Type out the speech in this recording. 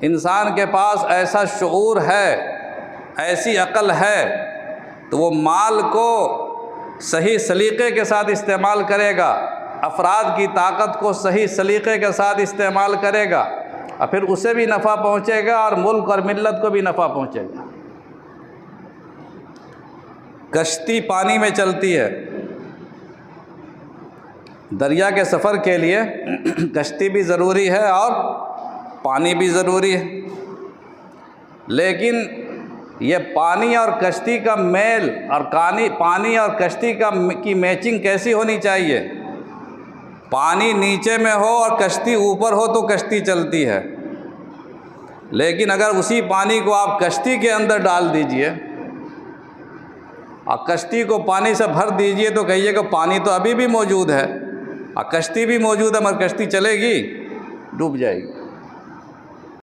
इंसान के पास ऐसा शऊर है, ऐसी अक्ल है, तो वो माल को सही सलीक़े के साथ इस्तेमाल करेगा, अफराद की ताकत को सही सलीक़े के साथ इस्तेमाल करेगा, और फिर उसे भी नफ़ा पहुँचेगा और मुल्क और मिल्लत को भी नफ़ा पहुँचेगा। कश्ती पानी में चलती है, दरिया के सफ़र के लिए कश्ती भी ज़रूरी है और पानी भी ज़रूरी है, लेकिन ये पानी और कश्ती का मेल और पानी और कश्ती की मैचिंग कैसी होनी चाहिए? पानी नीचे में हो और कश्ती ऊपर हो तो कश्ती चलती है, लेकिन अगर उसी पानी को आप कश्ती के अंदर डाल दीजिए और कश्ती को पानी से भर दीजिए तो कहिएगा पानी तो अभी भी मौजूद है और कश्ती भी मौजूद है, मगर कश्ती चलेगी? डूब जाएगी।